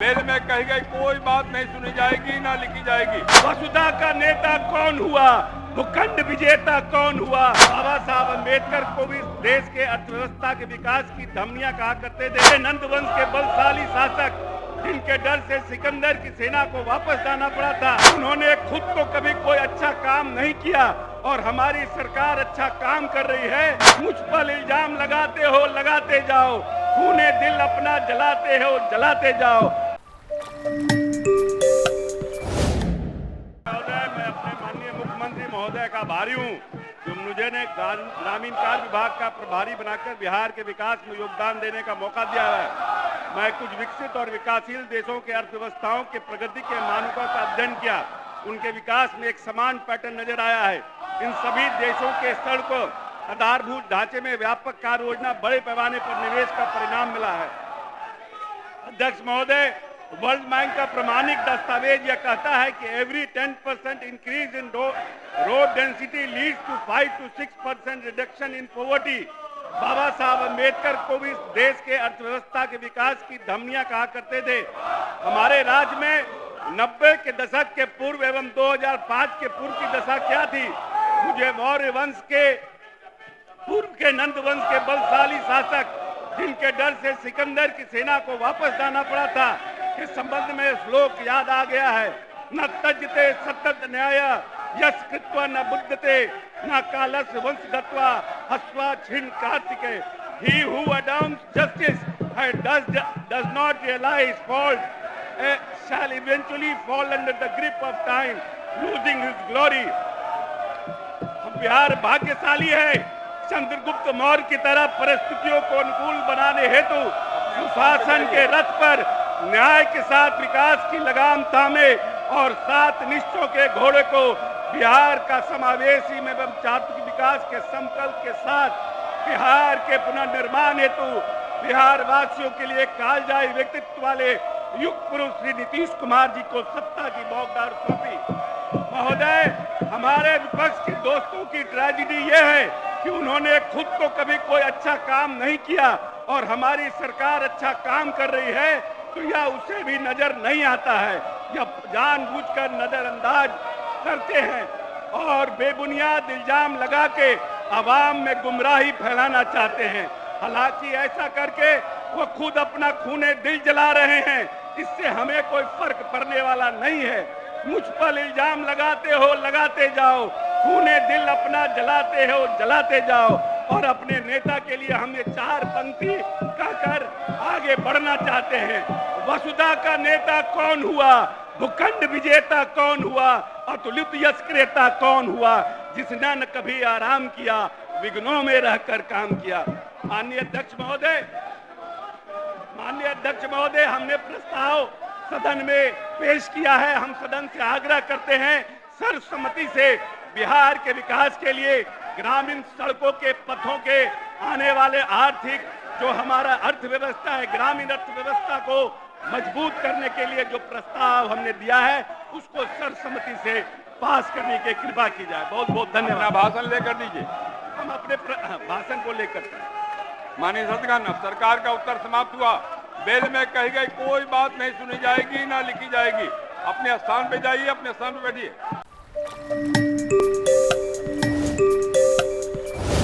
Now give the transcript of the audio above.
Bell में कही गई कोई बात नहीं सुनी जाएगी ना लिखी जाएगी। वसुधा का नेता कौन हुआ, भूखंड विजेता कौन हुआ। बाबा साहब अम्बेडकर को भी देश के अर्थव्यवस्था के विकास की धमनियां कहा करते थे। नंद वंश के बलशाली शासक जिनके डर से सिकंदर की सेना को वापस जाना पड़ा था, उन्होंने खुद तो कभी कोई अच्छा काम नहीं किया और हमारी सरकार अच्छा काम कर रही है। मुझ पर इल्जाम लगाते हो, लगाते जाओ, खूने दिल अपना जलाते हो, जलाते जाओ। महोदय, मैं अपने माननीय मुख्यमंत्री महोदय का आभारी हूँ जो मुझे ने ग्रामीण कार्य विभाग का प्रभारी बनाकर बिहार के विकास में योगदान देने का मौका दिया है। मैं कुछ विकसित और विकासशील देशों के अर्थव्यवस्थाओं के प्रगति के मानकों का अध्ययन किया। उनके विकास में एक समान पैटर्न नजर आया है। इन सभी देशों के सड़कों आधारभूत ढांचे में व्यापक कार्य योजना बड़े पैमाने पर निवेश का परिणाम मिला है। अध्यक्ष महोदय, वर्ल्ड बैंक का प्रमाणिक दस्तावेज यह कहता है कि every 10% increase in road density leads to 5 to 6% reduction in poverty. Baba Saheb Ambedkar को भी देश के अर्थव्यवस्था के विकास की धमनियां कहा करते थे। हमारे राज्य में 90 के दशक के पूर्व एवं 2005 के पूर्व की दशा क्या थी, मुझे मौर्य वंश के पूर्व के नंद वंश के बलशाली शासक जिनके डर से सिकंदर की सेना को वापस जाना पड़ा था, इस संबंध में श्लोक याद आ गया है। न तजते सतत न्याय यश कृत्वा न बुद्धते न कालस वंश दत्वा हस्वा छिन कार्तिके। He who adorns justice and does not realize fault shall eventually fall under the grip of time, losing his glory। हम बिहार भाग्यशाली है। चंद्रगुप्त मौर्य की तरह परिस्थितियों को अनुकूल बनाने हेतु सुशासन के रथ पर न्याय के साथ विकास की लगाम थामे और 7 निश्चयों के घोड़े को बिहार का समावेशी एवं चातुर्क विकास के संकल्प के साथ बिहार के पुनर्निर्माण हेतु बिहार वासियों के लिए कालजयी व्यक्तित्व वाले युग पुरुष श्री नीतीश कुमार जी को सत्ता की बौखलाहट सौंपी। महोदय, हमारे विपक्ष के दोस्तों की ट्रेजेडी यह है कि उन्होंने खुद तो कभी कोई अच्छा काम नहीं किया और हमारी सरकार अच्छा काम कर रही है तो यह उसे भी नजर नहीं आता है। यह जानबूझकर नजरअंदाज करते हैं और बेबुनियाद इल्जाम लगा के आवाम में गुमराही फैलाना चाहते हैं। हालांकि ऐसा करके वो खुद अपना खूने दिल जला रहे हैं। इससे हमें कोई फर्क पड़ने वाला नहीं है। मुझ पर इल्जाम लगाते हो, लगाते जाओ, खूने दिल अपना जलाते हो, जलाते जाओ। और अपने नेता के लिए हम ये 4 पंक्ति कहकर आगे बढ़ना चाहते हैं। वसुधा का नेता कौन हुआ, भूखंड विजेता कौन हुआ, अतुलित यश क्रेता कौन हुआ, जिसने न कभी आराम किया, विघ्नों में रहकर काम किया। माननीय अध्यक्ष महोदय, हमने प्रस्ताव सदन में पेश किया है। हम सदन से आग्रह करते हैं सर्वसम्मति से बिहार के विकास के लिए ग्रामीण सड़कों के पथों के आने वाले आर्थिक जो हमारा अर्थव्यवस्था है, ग्रामीण अर्थव्यवस्था को मजबूत करने के लिए जो प्रस्ताव हमने दिया है उसको सर्वसम्मति से पास करने की कृपा की जाए। बहुत बहुत धन्यवाद। भाषण लेकर दीजिए। हम अपने भाषण को लेकर माननीय सदगण, सरकार का उत्तर समाप्त हुआ। बेल में कही गई कोई बात नहीं सुनी जाएगी ना लिखी जाएगी। अपने स्थान पे जाइए, अपने स्थान पे बैठिए।